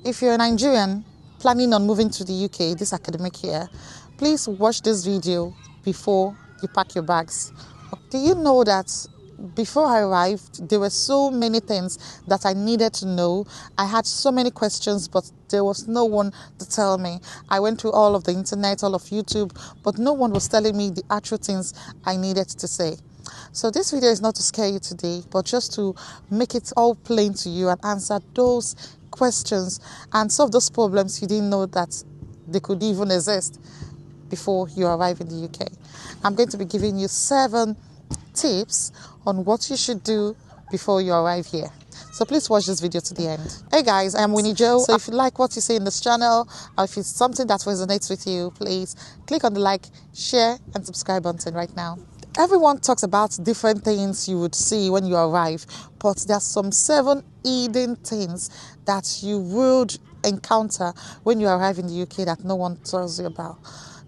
If you're a Nigerian planning on moving to the UK this academic year, please watch this video before you pack your bags. Do you know that before I arrived, there were so many things that I needed to know. I had so many questions, but there was no one to tell me. I went through all of the internet, all of YouTube, but no one was telling me the actual things I needed to say. So this video is not to scare you today, but just to make it all plain to you and answer those questions and solve those problems you didn't know that they could even exist before you arrive in the UK. I'm going to be giving you 7 tips on what you should do before you arrive here. So please watch this video to the end. Hey guys, I'm Iamwinyjoe. So if you like what you see in this channel, or if it's something that resonates with you, please click on the like, share and subscribe button right now. Everyone talks about different things you would see when you arrive, but there's some 7 hidden things that you would encounter when you arrive in the UK that no one tells you about.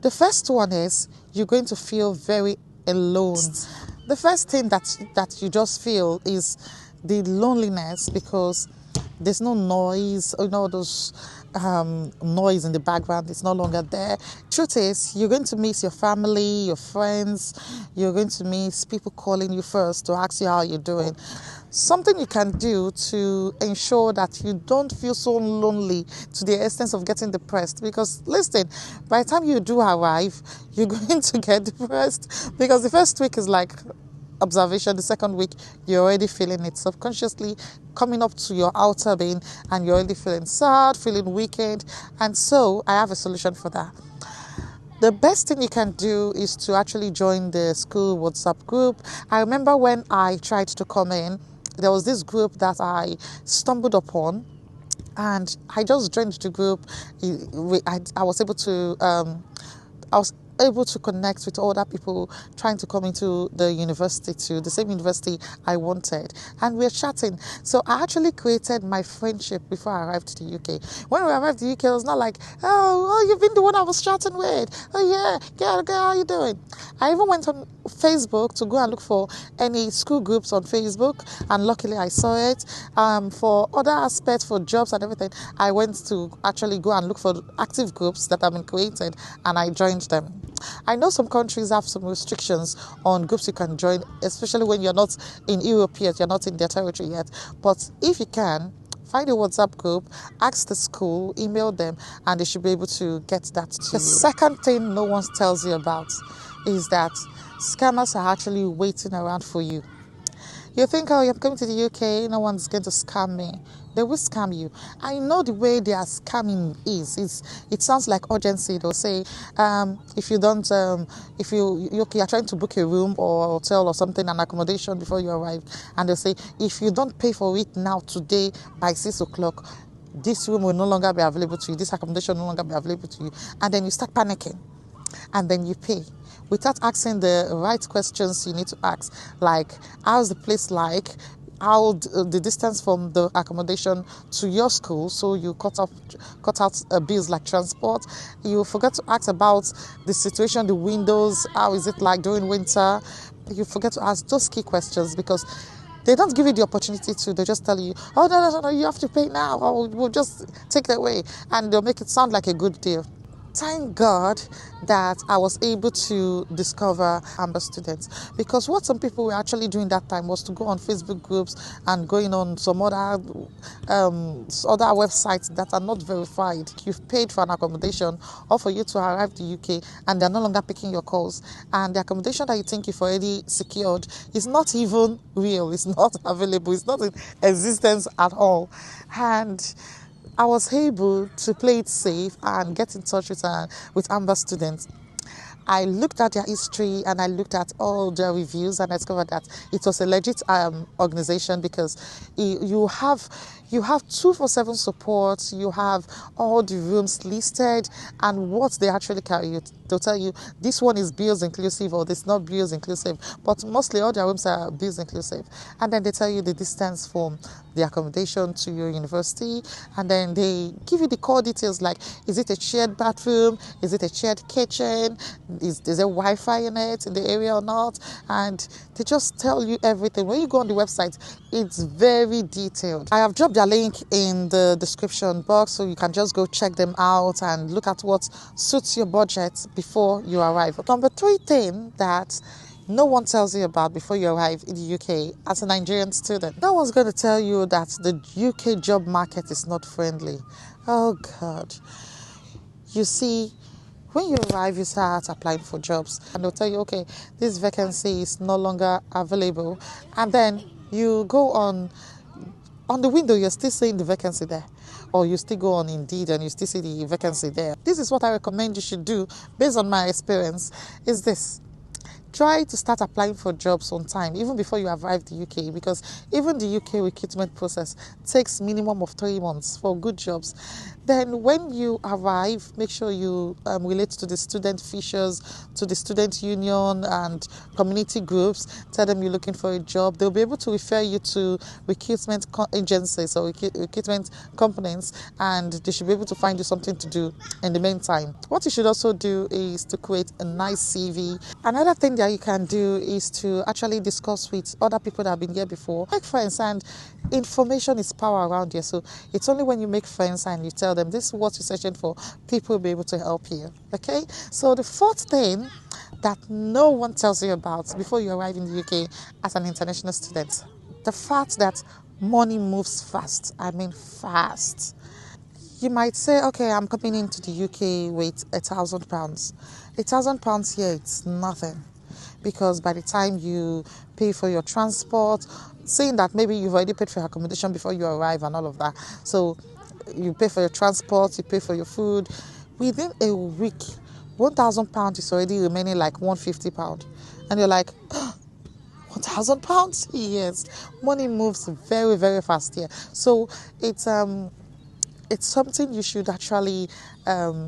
The first one is you're going to feel very alone. The first thing that you just feel is the loneliness, because there's no noise, those noise in the background is no longer there. Truth is, you're going to miss your family, your friends, you're going to miss people calling you first to ask you how you're doing. Something you can do to ensure that you don't feel so lonely to the extent of getting depressed, because listen, by the time you do arrive, you're going to get depressed, because the first week is like observation, the second week you're already feeling it subconsciously coming up to your outer being, and you're already feeling sad, feeling weakened. And so I have a solution for that. The best thing you can do is to actually join the school WhatsApp group. I remember when I tried to come in, there was this group that I stumbled upon, and I just joined the group. I was able to connect with other people trying to come into the university too, the same university I wanted, and we're chatting. So I actually created my friendship before I arrived to the UK. When we arrived to the UK, it was not like, oh, you've been the one I was chatting with. Oh yeah, girl, how are you doing? I even went on Facebook to go and look for any school groups on Facebook, and luckily I saw it. For other aspects, for jobs and everything, I went to actually go and look for active groups that have been created, and I joined them. I know some countries have some restrictions on groups you can join, especially when you're not in Europe yet, you're not in their territory yet. But if you can, find a WhatsApp group, ask the school, email them, and they should be able to get that to you. The second thing no one tells you about is that scammers are actually waiting around for you. You think, oh, you're coming to the UK, no one's going to scam me. They will scam you. I know the way they are scamming it sounds like urgency. They'll say, if you don't, if you're trying to book a room or hotel or something, an accommodation before you arrive, and they'll say, if you don't pay for it now today by 6 o'clock, this room will no longer be available to you. This accommodation will no longer be available to you. And then you start panicking, and then you pay without asking the right questions you need to ask, like, how's the place like? How the distance from the accommodation to your school, so you cut out bills like transport. You forget to ask about the situation, the windows, how is it like during winter. You forget to ask those key questions, because they don't give you the opportunity to. They just tell you, oh, no, you have to pay now, or we'll just take it away, and they'll make it sound like a good deal. Thank God that I was able to discover Amber Students, because what some people were actually doing that time was to go on Facebook groups and going on some other websites that are not verified. You've paid for an accommodation or for you to arrive to the UK, and they're no longer picking your calls, and the accommodation that you think you've already secured is not even real, it's not available, it's not in existence at all. And I was able to play it safe and get in touch with Amber Students. I looked at their history and I looked at all their reviews, and I discovered that it was a legit organization, because you have 24/7 support, you have all the rooms listed and what they actually carry. They'll tell you this one is bills inclusive or this not bills inclusive, but mostly all their rooms are bills inclusive. And then they tell you the distance from the accommodation to your university, and then they give you the core details, like, is it a shared bathroom, is it a shared kitchen, is there Wi-Fi in it in the area or not, and they just tell you everything. When you go on the website, it's very detailed. I have dropped their link in the description box, so you can just go check them out and look at what suits your budget before you arrive. Number 3 thing that no one tells you about before you arrive in the UK as a Nigerian student. No one's going to tell you that the UK job market is not friendly. Oh God. You see, when you arrive, you start applying for jobs and they'll tell you, okay, this vacancy is no longer available. And then you go on the window, you're still seeing the vacancy there. Or you still go on Indeed and you still see the vacancy there. This is what I recommend you should do based on my experience, is this. Try to start applying for jobs on time, even before you arrive in the UK, because even the UK recruitment process takes minimum of 3 months for good jobs. Then when you arrive, make sure you relate to the student fishers, to the student union and community groups. Tell them you're looking for a job. They'll be able to refer you to recruitment agencies or recruitment companies, and they should be able to find you something to do in the meantime. What you should also do is to create a nice CV. Another thing that you can do is to actually discuss with other people that have been here before. Make friends, and information is power around here. So it's only when you make friends and you tell them this is what you're searching for, people will be able to help you. Okay? So the 4th thing that no one tells you about before you arrive in the UK as an international student, the fact that money moves fast. I mean fast. You might say, okay, I'm coming into the UK with £1,000. £1,000 here, it's nothing. Because by the time you pay for your transport, saying that maybe you've already paid for your accommodation before you arrive and all of that. So you pay for your transport, you pay for your food. Within a week, £1,000 is already remaining like £150. And you're like, £1,000? Yes. Money moves very, very fast here. So it's something you should actually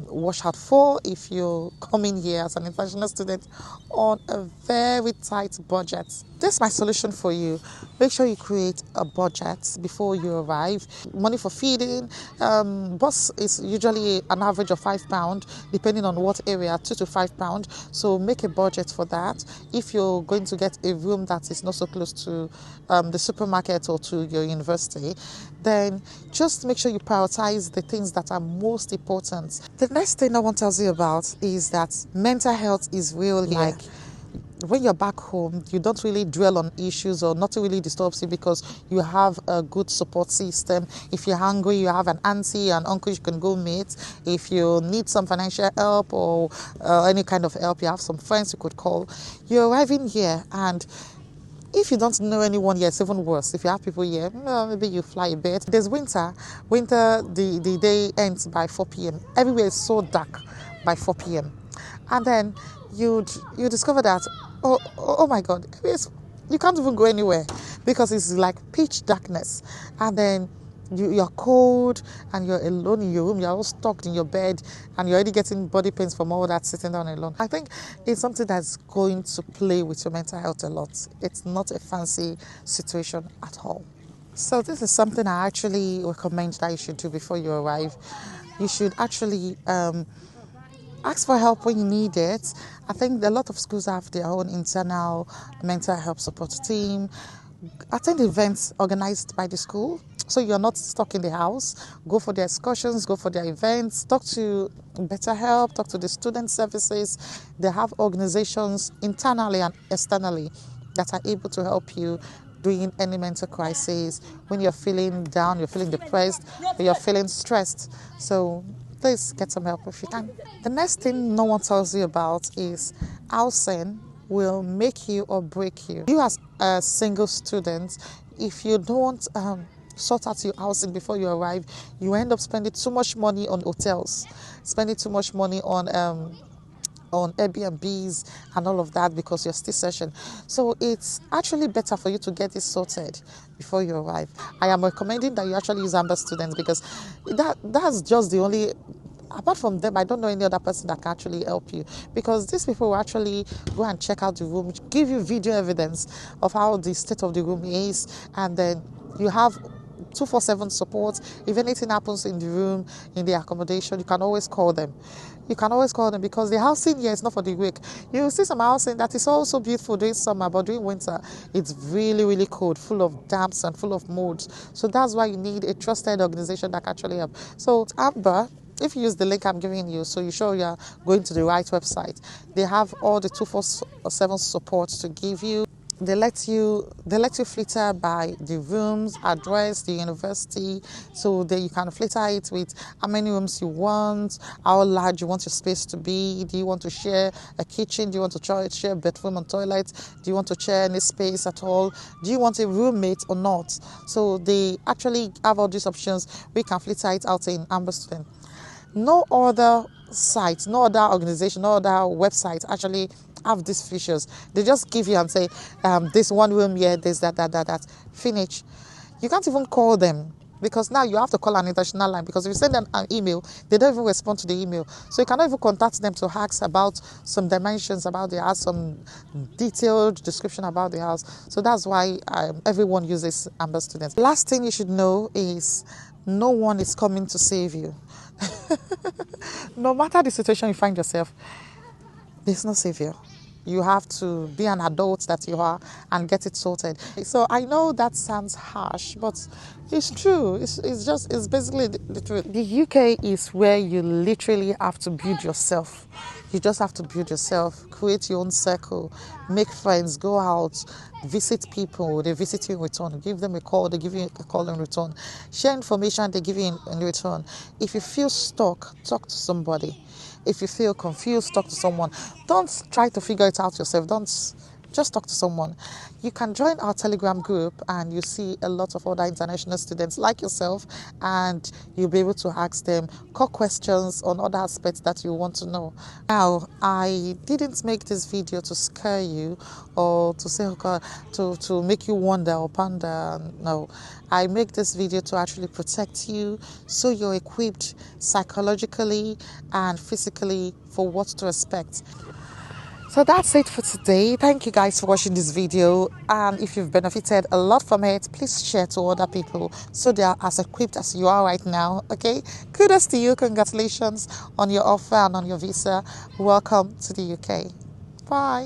watch out for if you're coming here as an international student on a very tight budget. This is my solution for you. Make sure you create a budget before you arrive. Money for feeding, bus is usually an average of £5, depending on what area, £2 to £5. So make a budget for that. If you're going to get a room that is not so close to the supermarket or to your university, then just make sure you prioritize the things that are most important. The next thing no one tells you about is that mental health is real here. Like, when you're back home, you don't really dwell on issues, or nothing really disturbs you because you have a good support system. If you're hungry, you have an auntie and uncle you can go meet. If you need some financial help or any kind of help, you have some friends you could call. You're arriving here, and if you don't know anyone here, it's even worse. If you have people here, maybe you fly a bit. There's winter. The day ends by 4 p.m. Everywhere is so dark by 4 p.m. And then you discover that, oh my God, you can't even go anywhere because it's like pitch darkness. And then you're cold and you're alone in your room. You're all stuck in your bed and you're already getting body pains from all that sitting down alone. I think it's something that's going to play with your mental health a lot. It's not a fancy situation at all. So this is something I actually recommend that you should do before you arrive. You should actually ask for help when you need it. I think a lot of schools have their own internal mental health support team. Attend events organized by the school, so you're not stuck in the house. Go for their excursions, go for their events, talk to Better Help, talk to the student services. They have organizations internally and externally that are able to help you during any mental crisis, when you're feeling down, you're feeling depressed, or you're feeling stressed. So please get some help if you can. The next thing no one tells you about is housing will make you or break you. You as a single student, if you don't sort out your housing before you arrive, you end up spending too much money on hotels, spending too much money on Airbnbs and all of that because you're still searching. So it's actually better for you to get this sorted before you arrive. I am recommending that you actually use Amber Students because that's just the only. Apart from them, I don't know any other person that can actually help you, because these people will actually go and check out the room, give you video evidence of how the state of the room is, and then you have 24/7 support. If anything happens in the room, in the accommodation, you can always call them. You can always call them because the housing here is not for the weak. You see some housing that is also beautiful during summer, but during winter, it's really, really cold, full of damps and full of molds. So that's why you need a trusted organization that can actually help. So Amber, if you use the link I'm giving you, so you sure you're going to the right website, they have all the 24/7 support to give you. They let you filter by the rooms, address, the university, so that you can filter it with how many rooms you want, how large you want your space to be. Do you want to share a kitchen? Do you want to share a bedroom and toilet? Do you want to share any space at all? Do you want a roommate or not? So they actually have all these options. We can filter it out in Amber Student. No other site, no other organization, no other website actually have these features. They just give you and say, this one room here, this, that. Finish. You can't even call them because now you have to call an international line, because if you send them an email, they don't even respond to the email. So you cannot even contact them to ask about some dimensions about the house, some detailed description about the house. So that's why everyone uses Amber Students. Last thing you should know is no one is coming to save you. No matter the situation you find yourself, there's no savior. You have to be an adult that you are and get it sorted. So I know that sounds harsh, but it's true. It's basically the truth. The UK is where you literally have to build yourself. You just have to build yourself, create your own circle, make friends, go out, visit people, they visit you in return, give them a call, they give you a call in return, share information, they give you in return. If you feel stuck, talk to somebody. If you feel confused, talk to someone. Don't try to figure it out yourself. Just talk to someone. You can join our Telegram group and you see a lot of other international students like yourself, and you'll be able to ask them core questions on other aspects that you want to know. Now, I didn't make this video to scare you or to say, oh God, to make you wonder or ponder. No, I make this video to actually protect you so you're equipped psychologically and physically for what to expect. So that's it for today. Thank you guys for watching this video, and if you've benefited a lot from it, please share to other people so they are as equipped as you are right now. Okay, kudos to you. Congratulations on your offer and on your visa. Welcome to the UK. Bye.